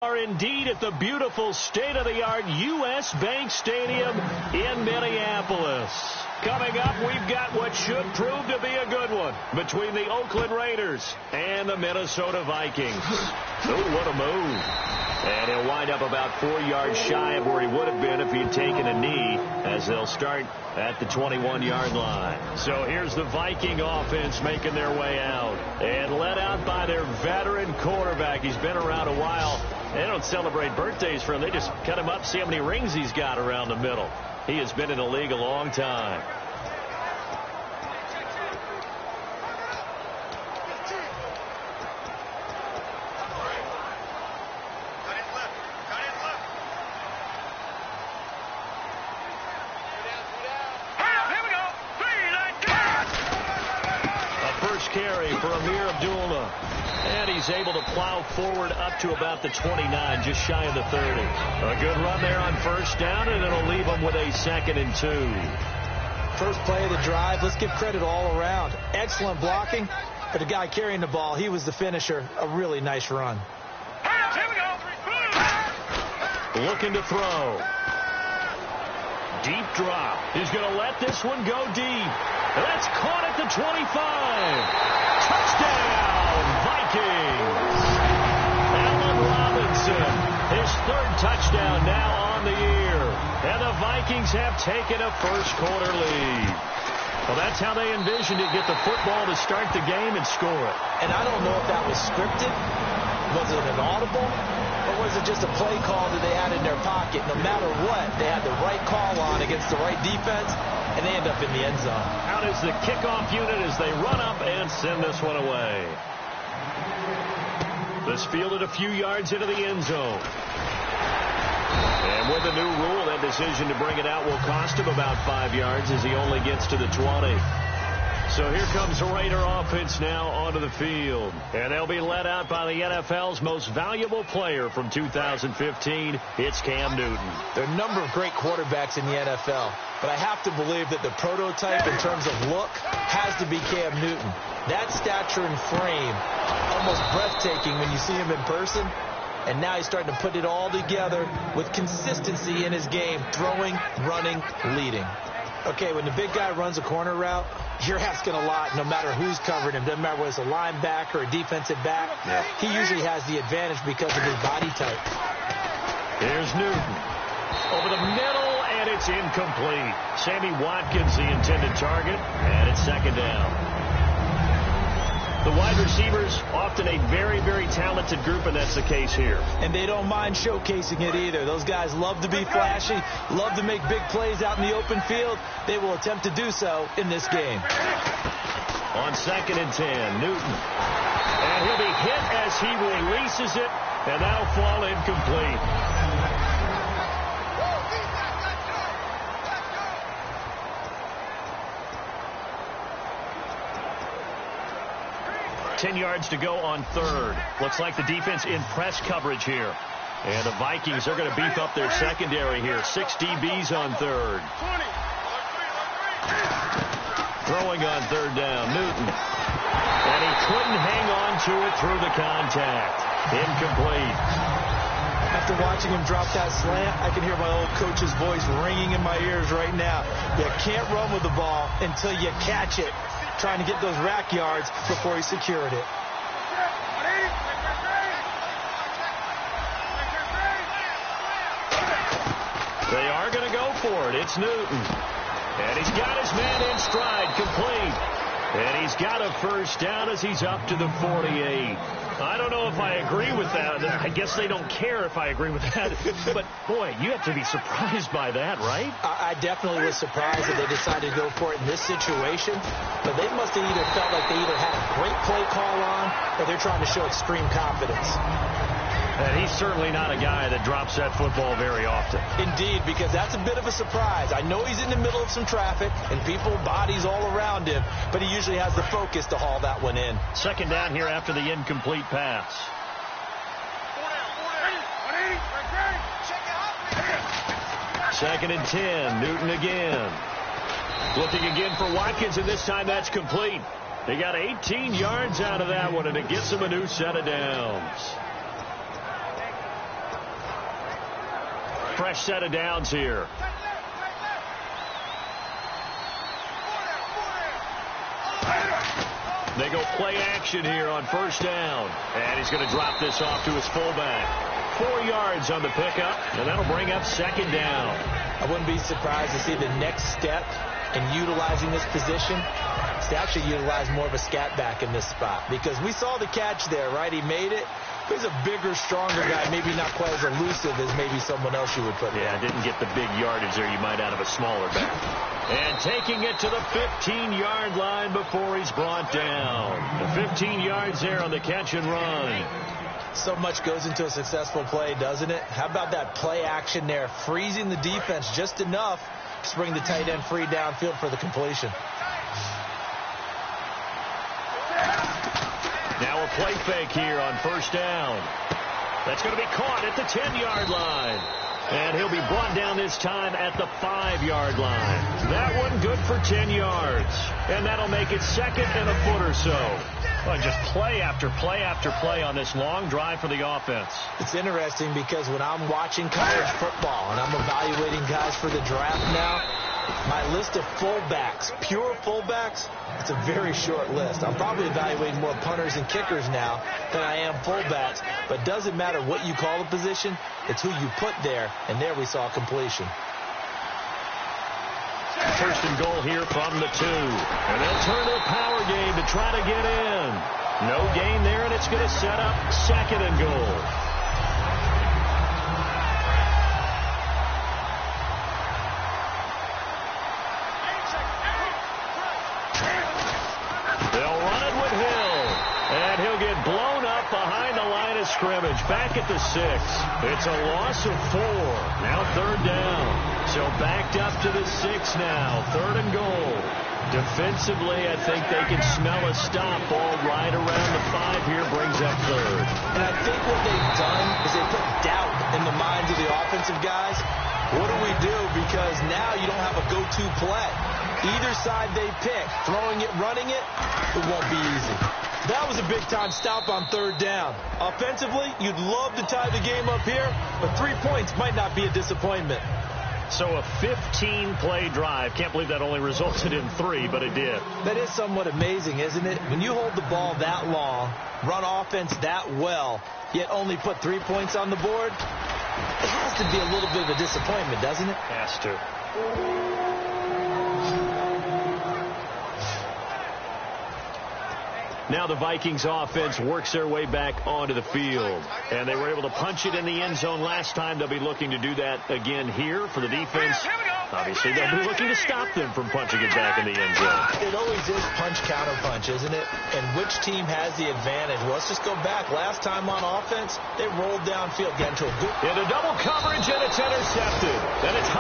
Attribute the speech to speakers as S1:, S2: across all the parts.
S1: Are indeed at the beautiful state-of-the-art U.S. Bank Stadium in Minneapolis. Coming up, we've got what should prove to be a good one between the Oakland Raiders and the Minnesota Vikings. Oh, what a move. And he'll wind up about 4 yards shy of where he would have been if he had taken a knee, as they'll start at the 21-yard line. So here's the Viking offense making their way out, and led out by their veteran quarterback. He's been around a while. They don't celebrate birthdays for him. They just cut him up, see how many rings he's got around the middle. He has been in the league a long time. Carry for Amir Abdullah, and he's able to plow forward up to about the 29, just shy of the 30. A good run there on first down, and it'll leave him with a 2nd and 2.
S2: First play of the drive. Let's give credit all around. Excellent blocking, but the guy carrying the ball, he was the finisher. A really nice run.
S1: Here we go. Looking to throw. Deep drop. He's going to let this one go deep. That's caught at the 25. Touchdown, Vikings. Allen Robinson, his 3rd touchdown now on the year. And the Vikings have taken a first-quarter lead. Well, that's how they envisioned it, get the football to start the game and score it.
S2: And I don't know if that was scripted. Was it an audible? Or was it just a play call that they had in their pocket? No matter what, they had the right call on against the right defense, and they end up in the end zone.
S1: Out is the kickoff unit as they run up and send this one away. This fielded a few yards into the end zone. And with the new rule, that decision to bring it out will cost him about 5 yards as he only gets to the 20. So here comes the Raider offense now onto the field. And they'll be led out by the NFL's most valuable player from 2015. It's Cam Newton.
S2: There are a number of great quarterbacks in the NFL, but I have to believe that the prototype in terms of look has to be Cam Newton. That stature and frame, almost breathtaking when you see him in person. And now he's starting to put it all together with consistency in his game, throwing, running, leading. Okay, when the big guy runs a corner route, you're asking a lot no matter who's covering him. Doesn't matter whether it's a linebacker or a defensive back. Yeah. He usually has the advantage because of his body type.
S1: Here's Newton. Over the middle, and it's incomplete. Sammy Watkins, the intended target, and it's 2nd down. The wide receivers, often a very, very talented group, and that's the case here.
S2: And they don't mind showcasing it either. Those guys love to be flashy, love to make big plays out in the open field. They will attempt to do so in this game.
S1: On 2nd and 10, Newton. And he'll be hit as he releases it, and that'll fall incomplete. 10 yards to go on 3rd. Looks like the defense in press coverage here. And the Vikings are going to beef up their secondary here. 6 DBs on 3rd. Throwing on 3rd down, Newton. And he couldn't hang on to it through the contact. Incomplete.
S2: After watching him drop that slant, I can hear my old coach's voice ringing in my ears right now. You can't run with the ball until you catch it. Trying to get those rack yards before he secured it.
S1: They are going to go for it. It's Newton. And he's got his man in stride, complete. And he's got a first down as he's up to the 48. I don't know if I agree with that. I guess they don't care if I agree with that. But, boy, you have to be surprised by that, right?
S2: I definitely was surprised that they decided to go for it in this situation. But they must have either felt like they either had a great play call on or they're trying to show extreme confidence.
S1: And he's certainly not a guy that drops that football very often.
S2: Indeed, because that's a bit of a surprise. I know he's in the middle of some traffic and people, bodies all around him, but he usually has the focus to haul that one in.
S1: 2nd down here after the incomplete pass. 2nd and 10, Newton again. Looking again for Watkins, and this time that's complete. They got 18 yards out of that one, and it gets them a new set of downs. fresh set of downs here. They go play action here on first down. And he's going to drop this off to his fullback. 4 yards on the pickup, and that'll bring up second down.
S2: I wouldn't be surprised to see the next step in utilizing this position is to actually utilize more of a scat back in this spot. Because we saw the catch there, right? He made it. He's a bigger, stronger guy, maybe not quite as elusive as maybe someone else you would put there.
S1: Yeah, didn't get the big yardage there you might out of a smaller back. And taking it to the 15-yard line before he's brought down. The 15 yards there on the catch and run.
S2: So much goes into a successful play, doesn't it? How about that play action there, freezing the defense just enough to bring the tight end free downfield for the completion.
S1: Now a play fake here on first down. That's going to be caught at the 10-yard line. And he'll be brought down this time at the 5-yard line. That one good for 10 yards. And that'll make it second and a foot or so. Well, just play after play after play on this long drive for the offense.
S2: It's interesting because when I'm watching college football and I'm evaluating guys for the draft now, my list of fullbacks, pure fullbacks, it's a very short list. I'm probably evaluating more punters and kickers now than I am fullbacks. But it doesn't matter what you call the position, it's who you put there. And there we saw completion.
S1: First and goal here from the 2. And they'll turn to a power game to try to get in. No gain there, and it's going to set up second and goal. They'll run it with Hill. And he'll get blown up behind the line of scrimmage. Back at the 6. It's a loss of 4. Now third down. So backed up to the 6 now. Third and goal. Defensively, I think they can smell a stop. Ball right around the 5 here brings up third.
S2: And I think what they've done is they put doubt in the minds of the offensive guys. What do we do? Because now you don't have a go-to play. Either side they pick, throwing it, running it, it won't be easy. That was a big-time stop on third down. Offensively, you'd love to tie the game up here, but 3 points might not be a disappointment.
S1: So a 15-play drive. Can't believe that only resulted in 3, but it did.
S2: That is somewhat amazing, isn't it? When you hold the ball that long, run offense that well, yet only put 3 points on the board, it has to be a little bit of a disappointment, doesn't it?
S1: Has to. Now the Vikings offense works their way back onto the field. And they were able to punch it in the end zone last time. They'll be looking to do that again here for the defense. Obviously, they'll be looking to stop them from punching it back in the end zone.
S2: It always is punch-counter-punch, isn't it? And which team has the advantage? Well, let's just go back. Last time on offense, they rolled downfield, got into a good...
S1: Into double coverage, and it's intercepted. And it's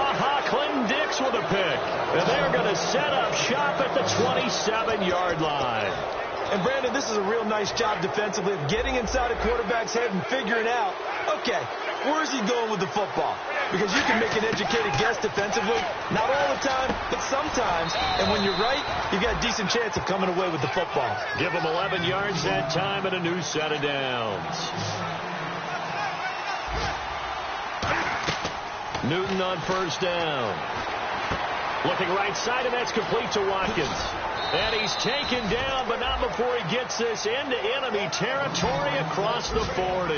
S1: Clinton Dix with a pick. And they're going to set up shop at the 27-yard line.
S2: And, Brandon, this is a real nice job defensively of getting inside a quarterback's head and figuring out, okay, where is he going with the football? Because you can make an educated guess defensively, not all the time, but sometimes. And when you're right, you've got a decent chance of coming away with the football.
S1: Give him 11 yards that time and a new set of downs. Newton on first down. Looking right side, and that's complete to Watkins. And he's taken down, but not before he gets this into enemy territory across the 40.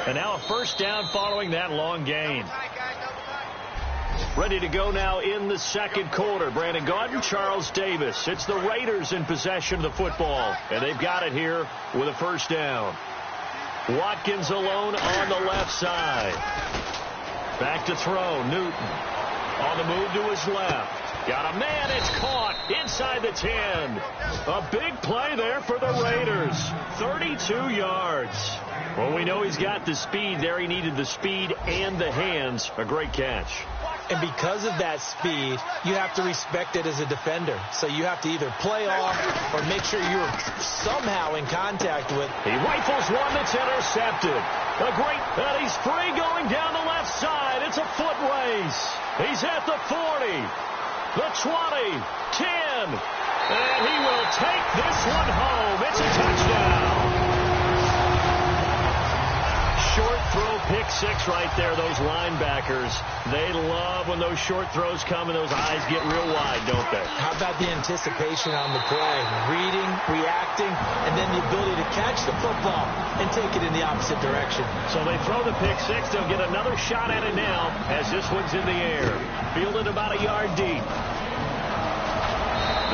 S1: And now a first down following that long gain. Ready to go now in the second quarter. Brandon Gaudin, Charles Davis. It's the Raiders in possession of the football. And they've got it here with a first down. Watkins alone on the left side. Back to throw. Newton on the move to his left. Got a man. It's caught inside the 10. A big play there for the Raiders. 32 yards. Well, we know he's got the speed there. He needed the speed and the hands. A great catch.
S2: And because of that speed, you have to respect it as a defender. So you have to either play off or make sure you're somehow in contact with.
S1: He rifles one that's intercepted. A great, and he's free going down the left side. It's a foot race. He's at the 40, the 20, 10, and he will take this one home. It's a touchdown. pick six right there, those linebackers. They love when those short throws come and those eyes get real wide, don't they?
S2: How about the anticipation on the play? Reading, reacting, and then the ability to catch the football and take it in the opposite direction.
S1: So they throw the pick six. They'll get another shot at it now as this one's in the air. Fielded about a yard deep.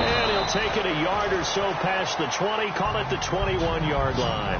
S1: And he'll take it a yard or so past the 20, call it the 21-yard line.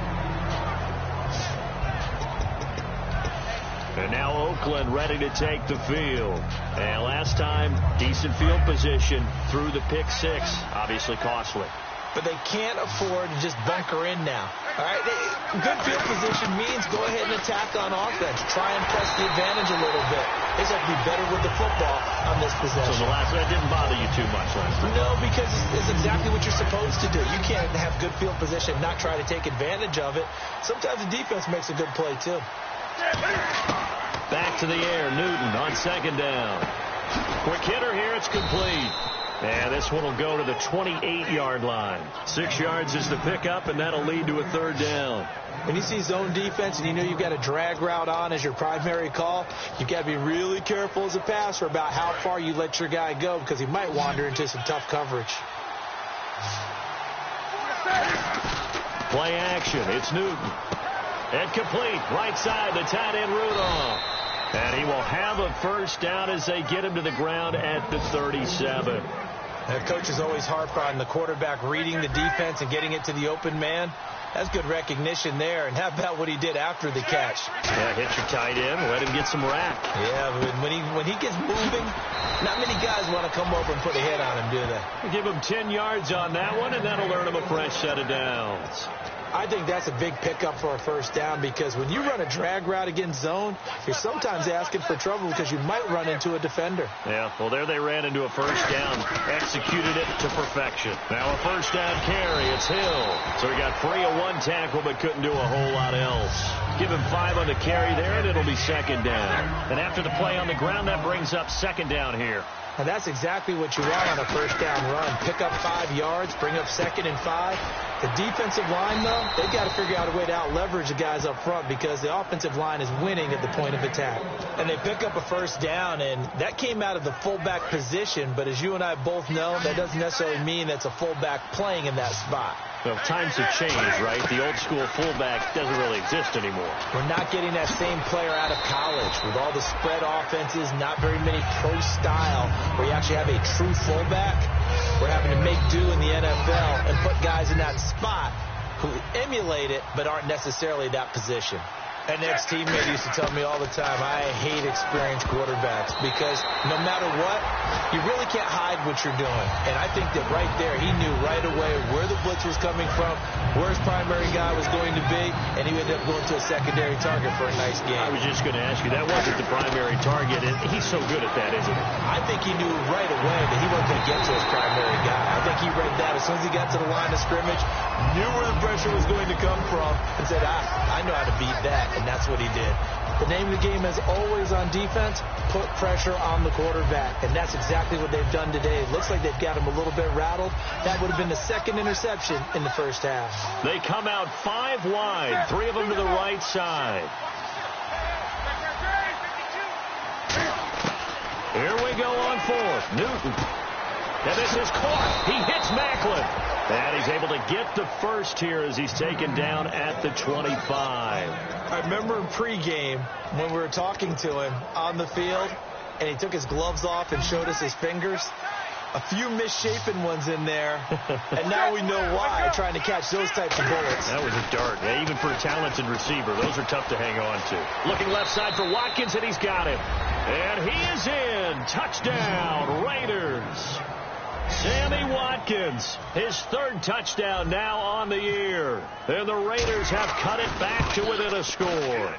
S1: And now Oakland ready to take the field. And last time, decent field position through the pick six. Obviously costly.
S2: But they can't afford to just bunker in now. All right, good field position means go ahead and attack on offense. Try and press the advantage a little bit. They just have to be better with the football on this possession.
S1: So the last that didn't bother you too much last time?
S2: No, because it's exactly what you're supposed to do. You can't have good field position and not try to take advantage of it. Sometimes the defense makes a good play, too.
S1: Back to the air, Newton on second down. Quick hitter here, it's complete. And this one will go to the 28-yard line. 6 yards is the pickup, and that'll lead to a third down.
S2: When you see zone defense and you know you've got a drag route on as your primary call, you've got to be really careful as a passer about how far you let your guy go because he might wander into some tough coverage.
S1: Play action. It's Newton. And complete. Right side, the tight end Rudolph. And he will have a first down as they get him to the ground at the 37.
S2: The coaches always harp on the quarterback reading the defense and getting it to the open man. That's good recognition there. And how about what he did after the catch?
S1: Yeah, hit your tight end, let him get some rack.
S2: Yeah, when he gets moving, not many guys want to come over and put a hit on him, do they?
S1: Give him 10 yards on that one, and that'll earn him a fresh set of downs.
S2: I think that's a big pickup for a first down because when you run a drag route against zone, you're sometimes asking for trouble because you might run into a defender.
S1: Yeah, well, there they ran into a first down, executed it to perfection. Now a first down carry, it's Hill. So he got free of one tackle but couldn't do a whole lot else. Give him 5 on the carry there, and it'll be second down. And after the play on the ground, that brings up second down here.
S2: And that's exactly what you want on a first down run. Pick up 5 yards, bring up second and 5. The defensive line, though, they've got to figure out a way to out-leverage the guys up front because the offensive line is winning at the point of attack. And they pick up a first down, and that came out of the fullback position. But as you and I both know, that doesn't necessarily mean that's a fullback playing in that spot.
S1: Well, times have changed, right? The old-school fullback doesn't really exist anymore.
S2: We're not getting that same player out of college. With all the spread offenses, not very many pro style, where you actually have a true fullback. We're having to make do in the NFL and put guys in that spot who emulate it but aren't necessarily that position. An ex-teammate used to tell me all the time, I hate experienced quarterbacks because no matter what, you really can't hide what you're doing. And I think that right there, he knew right away where the blitz was coming from, where his primary guy was going to be, and he ended up going to a secondary target for a nice game.
S1: I was just going to ask you, that wasn't the primary target, and he's so good at that, isn't he?
S2: I think he knew right away that he wasn't going to get to his primary guy. I think he read that as soon as he got to the line of scrimmage, knew where the pressure was going to come from, and said, I know how to beat that. And that's what he did. The name of the game, as always on defense, put pressure on the quarterback. And that's exactly what they've done today. It looks like they've got him a little bit rattled. That would have been the second interception in the first half.
S1: They come out 5 wide, 3 of them to the right side. Here we go on fourth. Newton. And this is caught. He hits Macklin. And he's able to get the first here as he's taken down at the 25.
S2: I remember in pregame when we were talking to him on the field, and he took his gloves off and showed us his fingers. A few misshapen ones in there, and now we know why, trying to catch those types of bullets.
S1: That was a dart. Yeah, even for a talented receiver, those are tough to hang on to. Looking left side for Watkins, and he's got him. And he is in. Touchdown, Raiders. Sammy Watkins, his 3rd touchdown now on the year. And the Raiders have cut it back to within a score.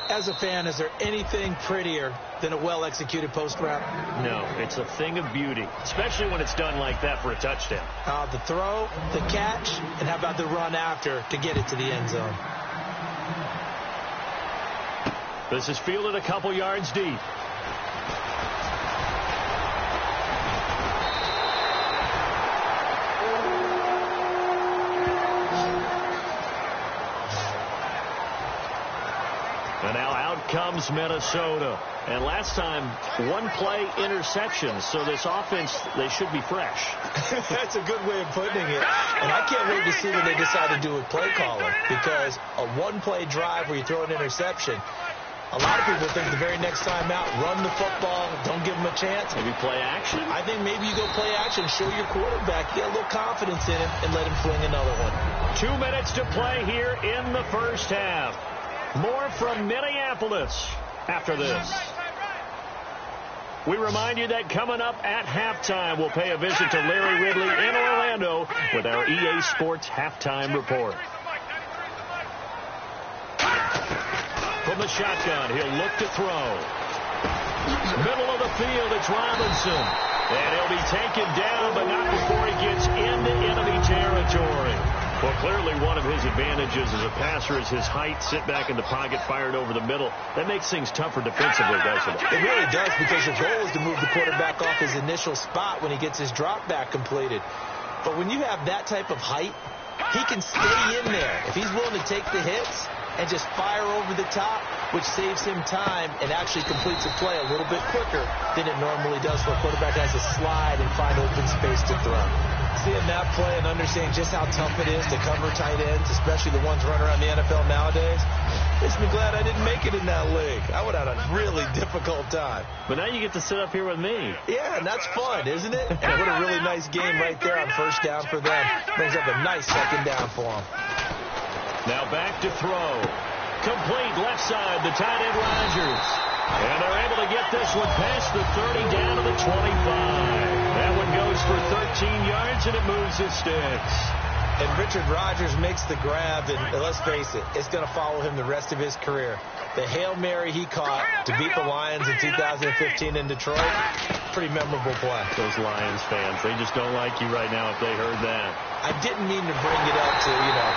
S2: As a fan, is there anything prettier than a well-executed post route?
S1: No, it's a thing of beauty, especially when it's done like that for a touchdown.
S2: The throw, the catch, and how about the run after to get it to the end zone?
S1: This is fielded a couple yards deep. And now out comes Minnesota. And last time, one-play interception. So this offense, they should be fresh.
S2: That's a good way of putting it. And I can't wait to see what they decide to do with play calling. Because a one-play drive where you throw an interception, a lot of people think the very next time out, run the football, don't give them a chance.
S1: Maybe play action?
S2: I think maybe you go play action, show your quarterback, get a little confidence in him, and let him fling another one.
S1: 2 minutes to play here in the first half. More from Minneapolis after this. We remind you that coming up at halftime, we'll pay a visit to Larry Ridley in Orlando with our EA Sports Halftime Report. From the shotgun, he'll look to throw. Middle of the field, it's Robinson. And he'll be taken down, but not before he gets into enemy territory. Well, clearly one of his advantages as a passer is his height. Sit back in the pocket, fired over the middle. That makes things tougher defensively, doesn't it?
S2: It really does, because your goal is to move the quarterback off his initial spot when he gets his drop back completed. But when you have that type of height, he can stay in there. If he's willing to take the hits and just fire over the top, which saves him time and actually completes a play a little bit quicker than it normally does where a quarterback has to slide and find open space to throw. Seeing that play and understanding just how tough it is to cover tight ends, especially the ones running around the NFL nowadays, makes me glad I didn't make it in that league. I would have had a really difficult time.
S1: But now you get to sit up here with me.
S2: Yeah, and that's fun, isn't it? And what a really nice game right there on first down for them. Brings up a nice second down for them.
S1: Now back to throw. Complete left side, the tight end Rodgers. And they're able to get this one past the 30 down to the 25. That one goes for 13 yards, and it moves the sticks.
S2: And Richard Rodgers makes the grab, and let's face it, it's going to follow him the rest of his career. The Hail Mary he caught to beat the Lions in 2015 in Detroit, pretty memorable play.
S1: Those Lions fans, they just don't like you right now if they heard that.
S2: I didn't mean to bring it up to,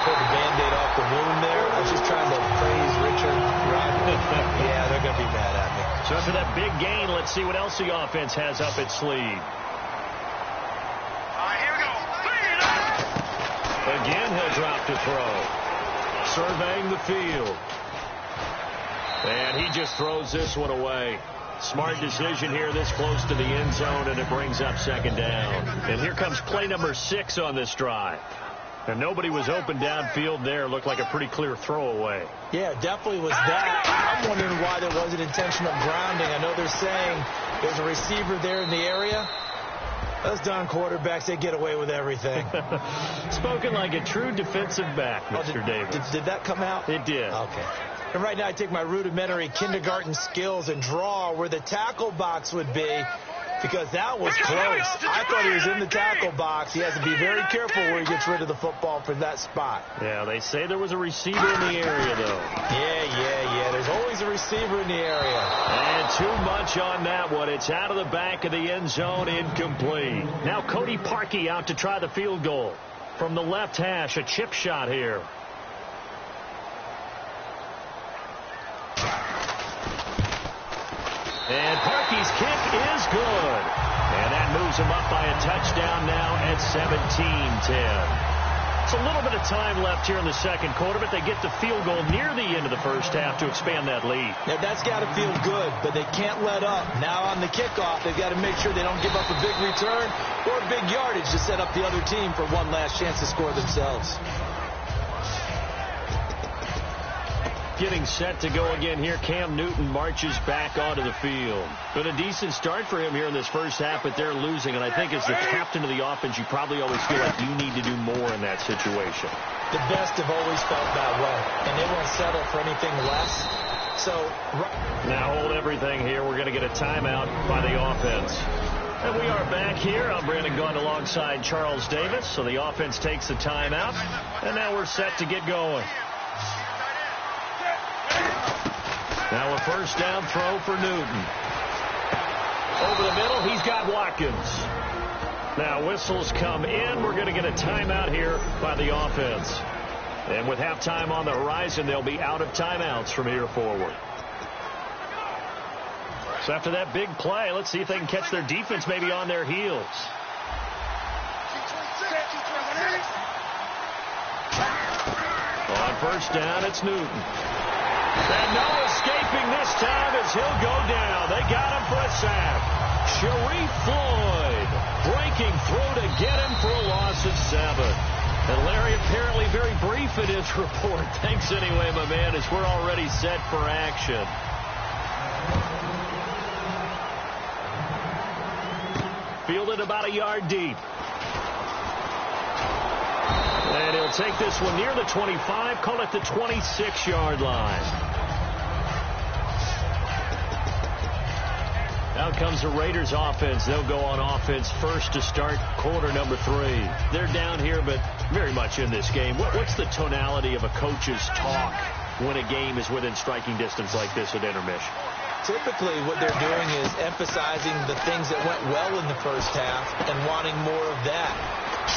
S2: pull the Band-Aid off the wound there. I was just trying to praise Richard Rodgers. Yeah, they're going to be mad at me.
S1: So after that big gain, let's see what else the offense has up its sleeve.
S3: Here we go.
S1: Again, he'll drop to throw. Surveying the field. And he just throws this one away. Smart decision here this close to the end zone, and it brings up second down. And here comes play number 6 on this drive. And nobody was open downfield there. Looked like a pretty clear throwaway.
S2: Yeah, definitely was that. I'm wondering why there wasn't intentional grounding. I know they're saying there's a receiver there in the area. Those darn quarterbacks, they get away with everything.
S1: Spoken like a true defensive back, Mr. Davis.
S2: Did that come out?
S1: It did.
S2: Okay. And right now I take my rudimentary kindergarten skills and draw where the tackle box would be, because that was close. I thought he was in the tackle box. He has to be very careful where he gets rid of the football for that spot.
S1: Yeah, they say there was a receiver in the area, though.
S2: Yeah. There's always a receiver in the area.
S1: And too much on that one. It's out of the back of the end zone, incomplete. Now Cody Parkey out to try the field goal. From the left hash, a chip shot here. And Parkey's kick is good. And that moves him up by a touchdown now at 17-10. It's a little bit of time left here in the second quarter, but they get the field goal near the end of the first half to expand that lead.
S2: Now, that's got to feel good, but they can't let up. Now on the kickoff, they've got to make sure they don't give up a big return or a big yardage to set up the other team for one last chance to score themselves.
S1: Getting set to go again here. Cam Newton marches back onto the field. Been a decent start for him here in this first half, but they're losing. And I think as the captain of the offense, you probably always feel like you need to do more in that situation.
S2: The best have always felt that way, and they won't settle for anything less. So
S1: now hold everything here. We're going to get a timeout by the offense. And we are back here. I'm Brandon Gaughan alongside Charles Davis. So the offense takes a timeout, and now we're set to get going. Now a first down throw for Newton. Over the middle, he's got Watkins. Now whistles come in. We're going to get a timeout here by the offense. And with halftime on the horizon, they'll be out of timeouts from here forward. So after that big play, let's see if they can catch their defense maybe on their heels. On first down, it's Newton. And no escaping this time as he'll go down. They got him for a sack. Sharif Floyd breaking through to get him for a loss of 7. And Larry apparently very brief in his report. Thanks anyway, my man, as we're already set for action. Fielded about a yard deep. And he'll take this one near the 25, call it the 26-yard line. Now comes the Raiders offense. They'll go on offense first to start quarter number 3. They're down here, but very much in this game. What's the tonality of a coach's talk when a game is within striking distance like this at intermission?
S2: Typically, what they're doing is emphasizing the things that went well in the first half and wanting more of that.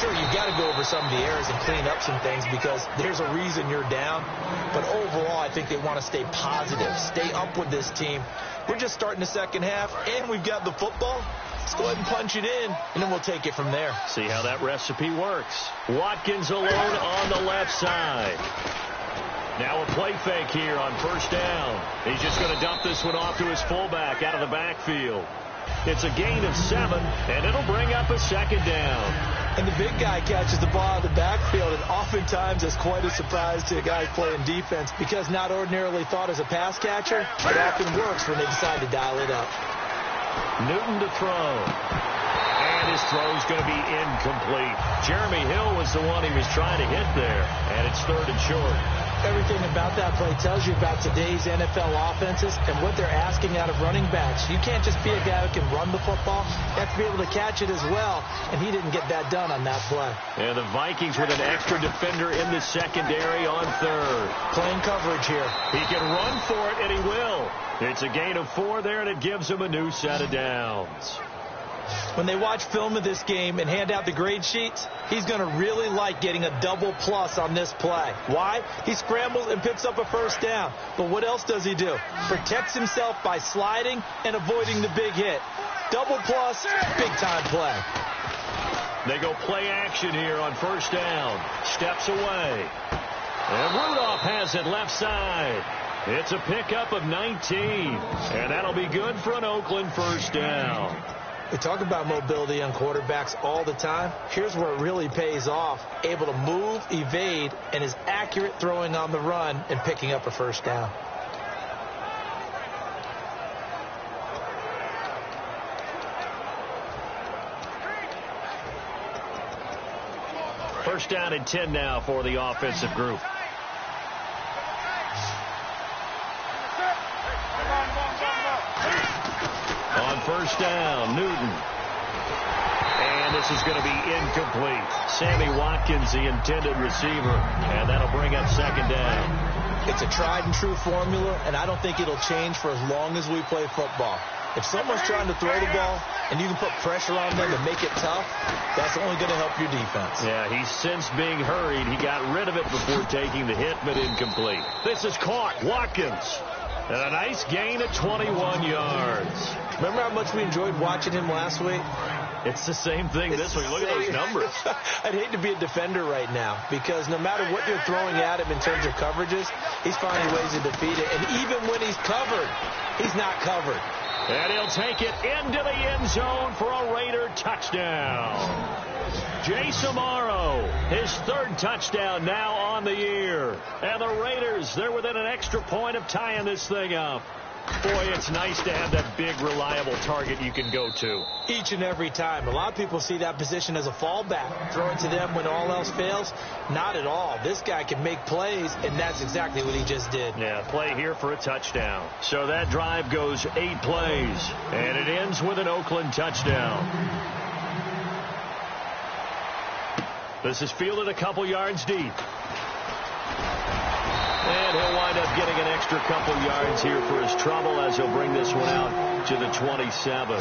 S2: Sure, you've got to go over some of the errors and clean up some things because there's a reason you're down. But overall, I think they want to stay positive, stay up with this team. We're just starting the second half, and we've got the football. Let's go ahead and punch it in, and then we'll take it from there.
S1: See how that recipe works. Watkins alone on the left side. Now a play fake here on first down. He's just going to dump this one off to his fullback out of the backfield. It's a gain of 7, and it'll bring up a second down.
S2: And the big guy catches the ball out of the backfield, and oftentimes it's quite a surprise to a guy playing defense because not ordinarily thought as a pass catcher, it often works when they decide to dial it up.
S1: Newton to throw. And his throw's going to be incomplete. Jeremy Hill was the one he was trying to hit there, and it's 3rd and short.
S2: Everything about that play tells you about today's NFL offenses and what they're asking out of running backs. You can't just be a guy who can run the football. You have to be able to catch it as well, and he didn't get that done on that play.
S1: And the Vikings with an extra defender in the secondary on 3rd.
S2: Playing coverage here.
S1: He can run for it, and he will. It's a gain of 4 there, and it gives him a new set of downs.
S2: When they watch film of this game and hand out the grade sheets, he's going to really like getting a double plus on this play. Why? He scrambles and picks up a first down. But what else does he do? Protects himself by sliding and avoiding the big hit. Double plus, big-time play.
S1: They go play action here on first down. Steps away. And Rudolph has it left side. It's a pickup of 19. And that'll be good for an Oakland first down.
S2: We talk about mobility on quarterbacks all the time. Here's where it really pays off. Able to move, evade, and is accurate throwing on the run and picking up a first down.
S1: First down and 10 now for the offensive group. On first down, Newton. And this is going to be incomplete. Sammy Watkins, the intended receiver. And that'll bring up second down.
S2: It's a tried and true formula, and I don't think it'll change for as long as we play football. If someone's trying to throw the ball and you can put pressure on them and make it tough, that's only going to help your defense.
S1: Yeah, he's since being hurried. He got rid of it before taking the hit, but incomplete. This is caught. Watkins. And a nice gain of 21 yards.
S2: Remember how much we enjoyed watching him last week?
S1: It's the same thing this week. Look at those numbers.
S2: I'd hate to be a defender right now because no matter what you're throwing at him in terms of coverages, he's finding ways to defeat it. And even when he's covered, he's not covered.
S1: And he'll take it into the end zone for a Raider touchdown. Jace Amaro, his 3rd touchdown now on the year. And the Raiders, they're within an extra point of tying this thing up. Boy, it's nice to have that big, reliable target you can go to.
S2: Each and every time. A lot of people see that position as a fallback. Throw it to them when all else fails. Not at all. This guy can make plays, and that's exactly what he just did.
S1: Yeah, play here for a touchdown. So that drive goes 8 plays, and it ends with an Oakland touchdown. This is fielded a couple yards deep. And he'll wind up getting an extra couple yards here for his trouble as he'll bring this one out to the 27.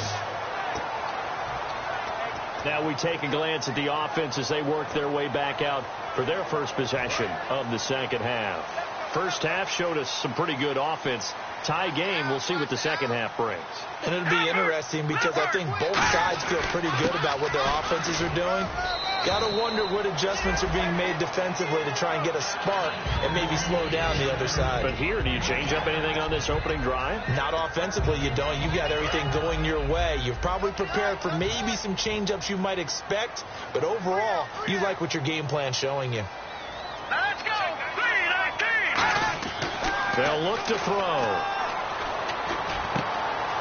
S1: Now we take a glance at the offense as they work their way back out for their first possession of the second half. First half showed us some pretty good offense. tie game. We'll see what the second half brings.
S2: And it'll be interesting because I think both sides feel pretty good about what their offenses are doing. Got to wonder what adjustments are being made defensively to try and get a spark and maybe slow down the other side.
S1: But here, do you change up anything on this opening drive?
S2: Not offensively, you don't. You got everything going your way. You're probably prepared for maybe some change-ups you might expect, but overall, you like what your game plan's showing you.
S3: Let's go! 3-19!
S1: They'll look to throw.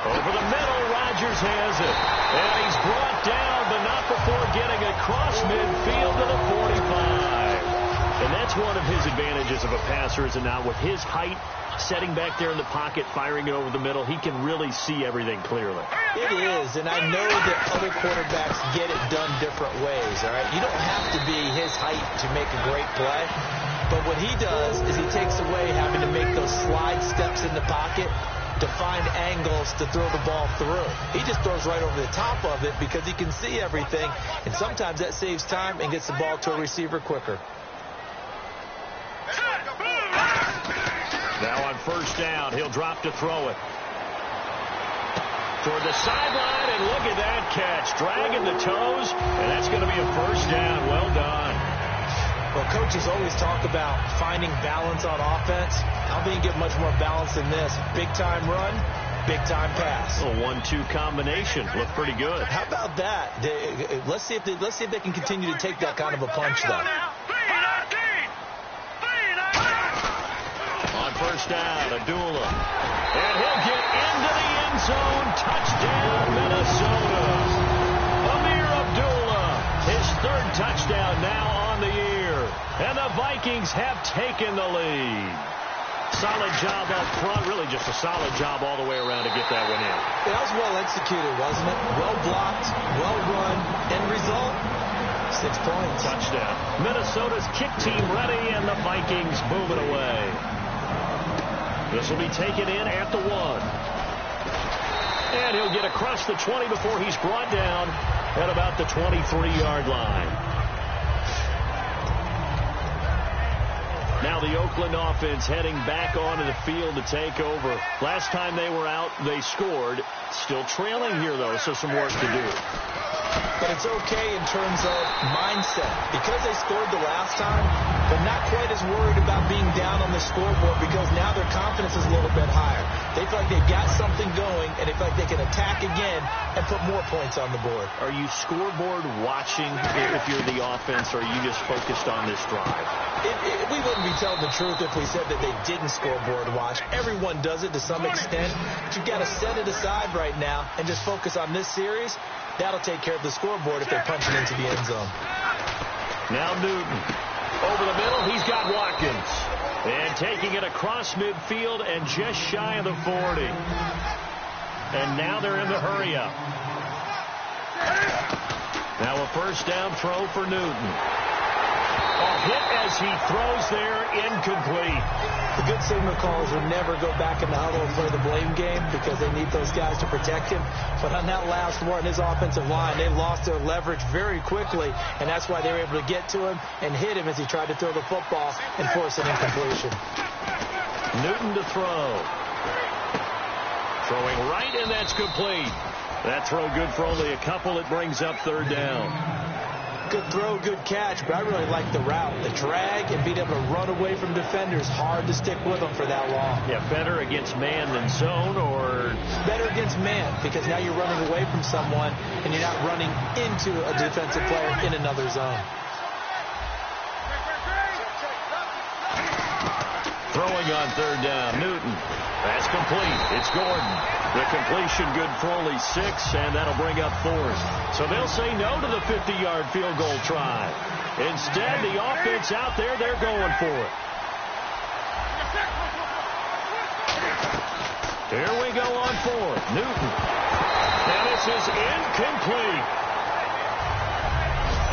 S1: Over the middle, Rodgers has it. And he's brought down, but not before getting across midfield to the 45. And that's one of his advantages of a passer, is it not? With his height, setting back there in the pocket, firing it over the middle, he can really see everything clearly.
S2: It is, and I know that other quarterbacks get it done different ways, all right? You don't have to be his height to make a great play. But what he does is he takes away having to make those slide steps in the pocket to find angles to throw the ball through. He just throws right over the top of it because he can see everything, and sometimes that saves time and gets the ball to a receiver quicker.
S1: Now on first down, he'll drop to throw it. Toward the sideline, and look at that catch. Dragging the toes, and that's going to be a first down. Well done.
S2: Well, coaches always talk about finding balance on offense. I don't think you get much more balance than this. Big-time run, big-time pass.
S1: A 1-2 combination. Looked pretty good.
S2: How about that? Let's see if they can continue to take that kind of a punch, though.
S1: On first down, Abdullah. And he'll get into the end zone. Touchdown, Minnesota. Amir Abdullah, his third touchdown now on the year. And the Vikings have taken the lead. Solid job up front. Really just a solid job all the way around to get that one in.
S2: That was well executed, wasn't it? Well blocked, well run. End result, 6 points.
S1: Touchdown. Minnesota's kick team ready, and the Vikings move it away. This will be taken in at the 1. And he'll get across the 20 before he's brought down at about the 23-yard line. Now the Oakland offense heading back onto the field to take over. Last time they were out, they scored. Still trailing here, though, so some work to do.
S2: But it's okay in terms of mindset. Because they scored the last time, they're not quite as worried about being down on the scoreboard because now their confidence is a little bit higher. They feel like they've got something going, and they feel like they can attack again and put more points on the board.
S1: Are you scoreboard watching if you're the offense, or are you just focused on this drive?
S2: We wouldn't be telling the truth if we said that they didn't scoreboard watch. Everyone does it to some extent. But you've got to set it aside right now and just focus on this series. That'll take care of the scoreboard if they punch it into the end zone.
S1: Now Newton. Over the middle, he's got Watkins. And taking it across midfield and just shy of the 40. And now they're in the hurry-up. Now a first down throw for Newton. A hit as he throws there, incomplete.
S2: The good signal calls will never go back in the huddle and play the blame game because they need those guys to protect him. But on that last one, his offensive line, they lost their leverage very quickly, and that's why they were able to get to him and hit him as he tried to throw the football and force an incompletion.
S1: Newton to throw. Throwing right, and that's complete. That throw good for only a couple. It brings up third down.
S2: Good throw, good catch, but I really like the route. The drag and being able to run away from defenders, hard to stick with them for that long.
S1: Yeah, better against man than zone, or?
S2: Better against man, because now you're running away from someone and you're not running into a defensive player in another zone.
S1: Throwing on third down, Newton. That's complete. It's Gordon. The completion good for only 6, and that'll bring up fourth. So they'll say no to the 50-yard field goal try. Instead, the offense out there, they're going for it. Here we go on fourth. Newton. And this is incomplete.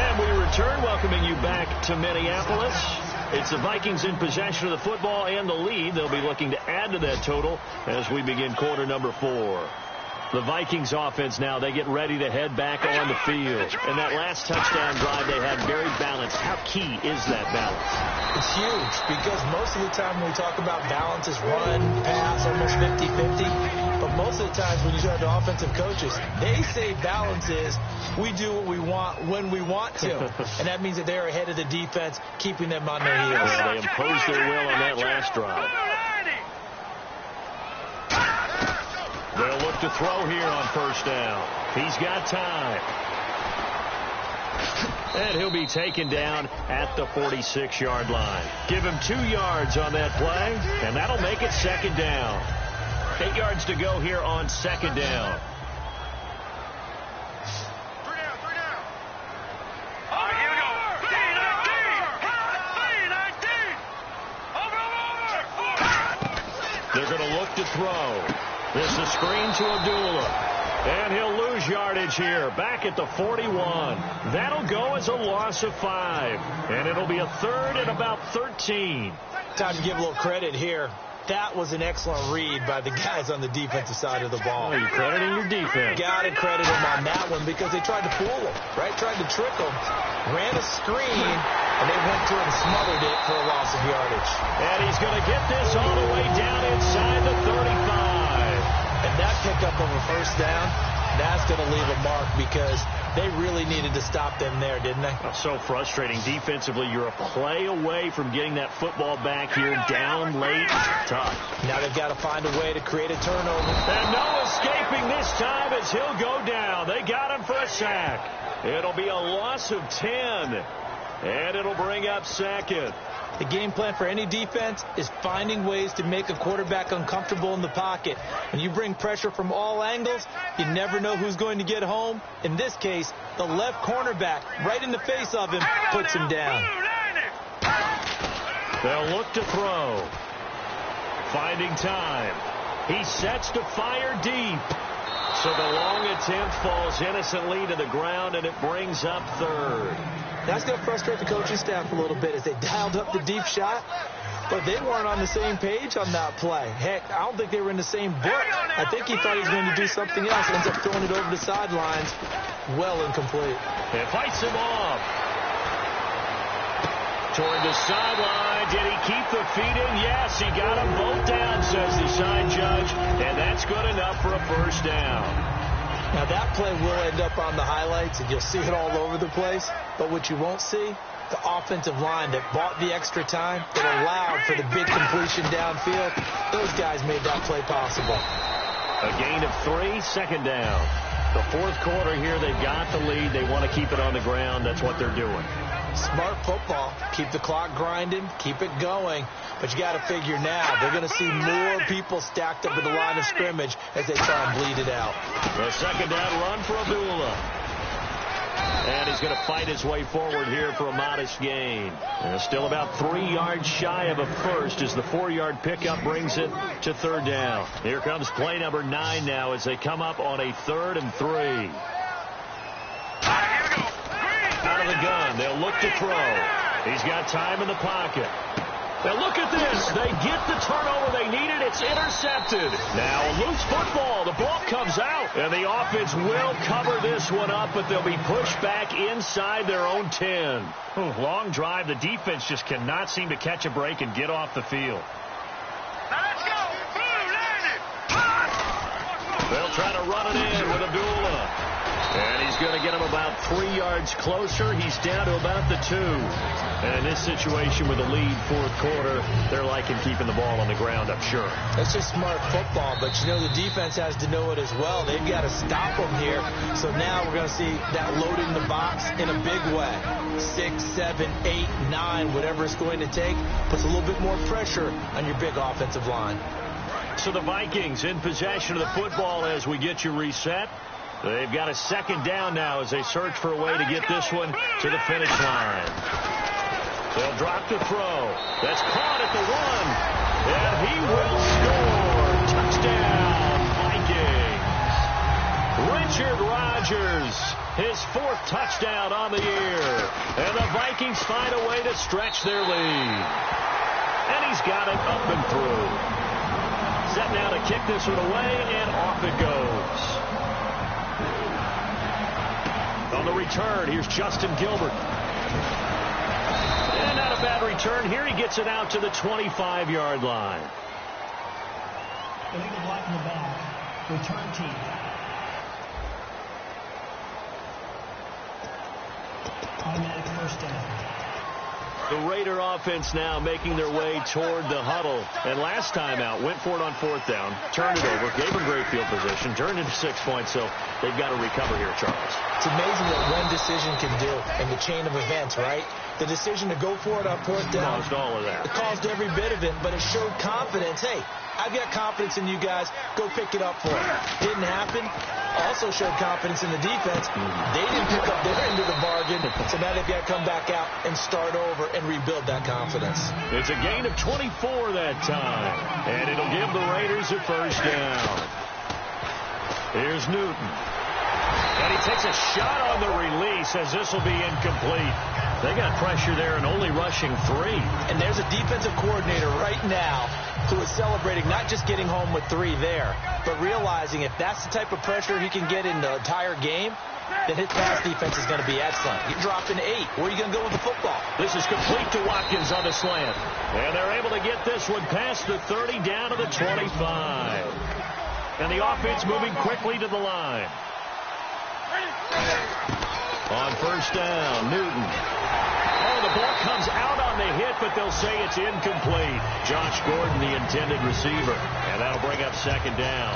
S1: And we return, welcoming you back to Minneapolis. It's the Vikings in possession of the football and the lead. They'll be looking to add to that total as we begin quarter number 4. The Vikings offense now, they get ready to head back on the field. And that last touchdown drive they had very balanced. How key is that balance?
S2: It's huge because most of the time when we talk about balance is run, pass, almost 50-50. But most of the times when you talk to offensive coaches, they say balance is we do what we want when we want to. And that means that they're ahead of the defense, keeping them on their heels.
S1: Well, they imposed their will on that last drive. They'll look to throw here on first down. He's got time. And he'll be taken down at the 46-yard line. Give him 2 yards on that play, and that'll make it second down. 8 yards to go here on second down. They're going to look to throw. This is a screen to Abdullah. And he'll lose yardage here. Back at the 41. That'll go as a loss of 5. And it'll be a third and about 13.
S2: Time to give a little credit here. That was an excellent read by the guys on the defensive side of the ball.
S1: Oh, you're crediting your defense.
S2: Got to credit them on that one because they tried to fool them, right? Tried to trick them. Ran a screen, and they went to it and smothered it for a loss of yardage.
S1: And he's going to get this all the way down inside the 35.
S2: And that pickup of a first down, that's going to leave a mark because they really needed to stop them there, didn't they?
S1: Oh, so frustrating. Defensively, you're a play away from getting that football back here down late. Tough.
S2: Now they've got to find a way to create a turnover.
S1: And no escaping this time as he'll go down. They got him for a sack. It'll be a loss of 10. And it'll bring up second.
S2: The game plan for any defense is finding ways to make a quarterback uncomfortable in the pocket. When you bring pressure from all angles, you never know who's going to get home. In this case, the left cornerback, right in the face of him, puts him down.
S1: They'll look to throw. Finding time. He sets to fire deep. So the long attempt falls innocently to the ground, and it brings up third.
S2: That's going to frustrate the coaching staff a little bit as they dialed up the deep shot, but they weren't on the same page on that play. Heck, I don't think they were in the same book. I think he thought he was going to do something else. Ends up throwing it over the sidelines. Well incomplete.
S1: It fights him off. Toward the sideline. Did he keep the feet in? Yes, he got them both down, says the side judge, and that's good enough for a first down.
S2: Now, that play will end up on the highlights, and you'll see it all over the place. But what you won't see, the offensive line that bought the extra time, that allowed for the big completion downfield, those guys made that play possible.
S1: A gain of 3, second down. The fourth quarter here, they've got the lead. They want to keep it on the ground. That's what they're doing.
S2: Smart football. Keep the clock grinding. Keep it going. But you got to figure now, they're going to see more people stacked up at the line of scrimmage as they try and bleed it out.
S1: The second down run for Abdullah. And he's going to fight his way forward here for a modest gain. And still about 3 yards shy of a first as the 4-yard pickup brings it to third down. Here comes play number 9 now as they come up on a 3rd and 3. Out of the gun, they'll look to throw. He's got time in the pocket. Now look at this. They get the turnover they needed. It's intercepted. Now a loose football. The ball comes out. And the offense will cover this one up, but they'll be pushed back inside their own 10. Long drive. The defense just cannot seem to catch a break and get off the field.
S3: Let's go.
S1: They'll try to run it in with Abdullah. And he's going to get him about 3 yards closer. He's down to about the 2. And in this situation with a lead fourth quarter, they're liking keeping the ball on the ground, I'm sure.
S2: That's just smart football, but you know the defense has to know it as well. They've got to stop them here. So now we're going to see that loading the box in a big way. 6, 7, 8, 9, whatever it's going to take, puts a little bit more pressure on your big offensive line.
S1: So the Vikings in possession of the football as we get you reset. They've got a second down now as they search for a way to get this one to the finish line. They'll drop to throw. That's caught at the 1. And he will score. Touchdown, Vikings. Richard Rodgers, his 4th touchdown on the year. And the Vikings find a way to stretch their lead. And he's got it up and through. set now to kick this one away, and off it goes. On the return, here's Justin Gilbert. And not a bad return here. He gets it out to the 25-yard line.
S4: Illegal block in the back. Return team. Automatic first down.
S1: The Raider offense now making their way toward the huddle. And last time out, went for it on fourth down, turned it over, gave them great field position, turned into 6 points, so they've got to recover here, Charles.
S2: It's amazing what one decision can do in the chain of events, right? The decision to go for it on fourth down.
S1: Caused all of that.
S2: It caused every bit of it, but it showed confidence. Hey, I've got confidence in you guys. Go pick it up for it. Didn't happen. Also showed confidence in the defense. They didn't pick up their end of the bargain, so now they've got to come back out and start over and rebuild that confidence.
S1: It's a gain of 24 that time, and it'll give the Raiders a first down. Here's Newton. And he takes a shot on the release as this will be incomplete. They got pressure there and only rushing 3.
S2: And there's a defensive coordinator right now who is celebrating not just getting home with 3 there, but realizing if that's the type of pressure he can get in the entire game, then his pass defense is going to be excellent. You're dropping 8. Where are you going to go with the football?
S1: This is complete to Watkins on the slant. And they're able to get this one past the 30 down to the 25. And the offense moving quickly to the line. On first down, Newton. Oh, the ball comes out on the hit, but they'll say it's incomplete. Josh Gordon, the intended receiver. And that'll bring up second down.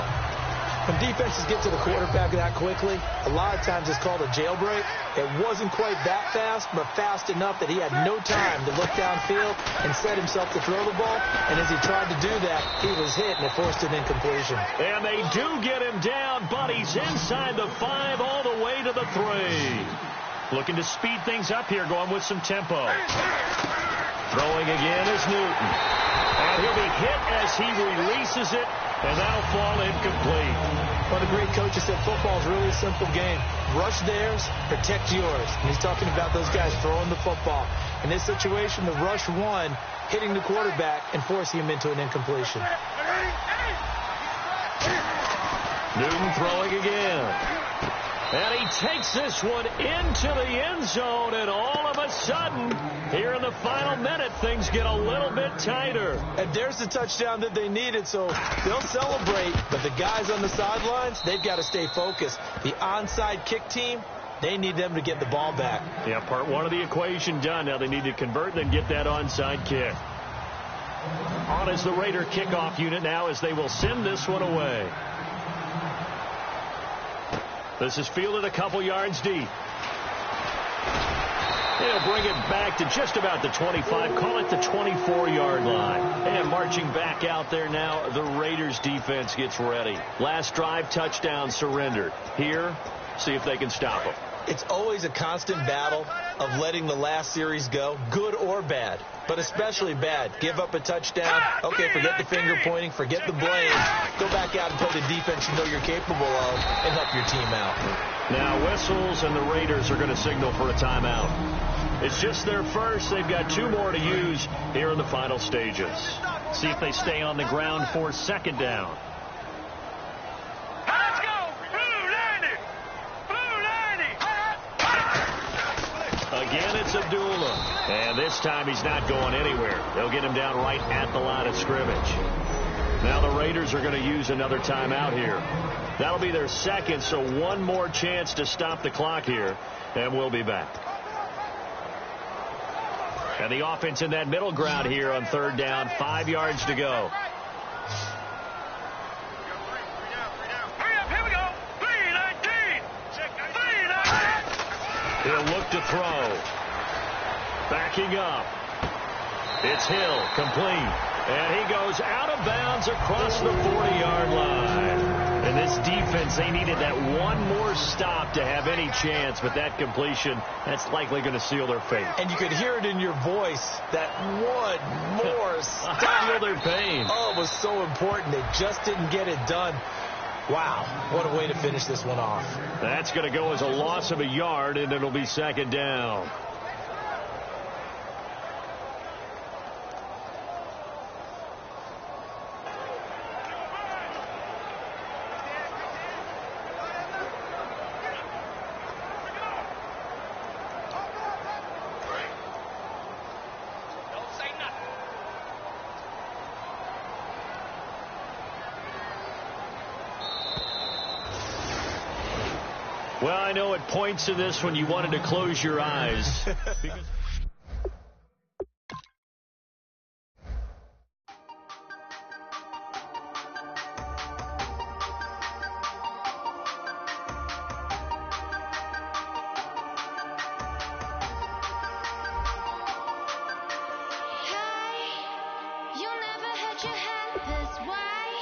S2: When defenses get to the quarterback that quickly, a lot of times it's called a jailbreak. It wasn't quite that fast, but fast enough that he had no time to look downfield and set himself to throw the ball. And as he tried to do that, he was hit, and it forced an incompletion.
S1: And they do get him down, but he's inside the 5 all the way to the 3. Looking to speed things up here, going with some tempo. Throwing again is Newton. And he'll be hit as he releases it, and that'll fall incomplete.
S2: One of the great coaches said football is really a simple game. Rush theirs, protect yours. And he's talking about those guys throwing the football. In this situation, the rush won, hitting the quarterback and forcing him into an incompletion.
S1: Newton throwing again. And he takes this one into the end zone, and all of a sudden, here in the final minute, things get a little bit tighter.
S2: And there's the touchdown that they needed, so they'll celebrate. But the guys on the sidelines, they've got to stay focused. The onside kick team, they need them to get the ball back.
S1: Yeah, part one of the equation done. Now they need to convert and get that onside kick. On is the Raider kickoff unit now as they will send this one away. This is fielded a couple yards deep. They'll bring it back to just about the 25. Call it the 24-yard line. And marching back out there now, the Raiders defense gets ready. Last drive, touchdown, surrendered. Here, see if they can stop them.
S2: It's always a constant battle of letting the last series go, good or bad, but especially bad. Give up a touchdown. Okay, forget the finger pointing, forget the blame. Go back out and play the defense you know you're capable of and help your team out.
S1: Now whistles, and the Raiders are going to signal for a timeout. It's just their first. They've got 2 more to use here in the final stages. See if they stay on the ground for second down.
S3: Let's go! Blue 90! Blue 90!
S1: Again, it's Abdullah. And this time he's not going anywhere. They'll get him down right at the line of scrimmage. Now the Raiders are going to use another timeout here. That'll be their second, so one more chance to stop the clock here, and we'll be back. And the offense in that middle ground here on third down, 5 yards to go.
S3: Hurry up, here we go! 319! 319!
S1: He'll look to throw. Backing up. It's Hill, complete. And he goes out of bounds across the 40-yard line. And this defense, they needed that one more stop to have any chance, but that completion, that's likely going to seal their fate.
S2: And you could hear it in your voice, that one more stop.
S1: Feel their pain.
S2: Oh, it was so important. They just didn't get it done. Wow, what a way to finish this one off.
S1: That's going to go as a loss of a yard, and it'll be second down. Well, I know at points in this when you wanted to close your eyes. Because
S5: You never hurt your head this way.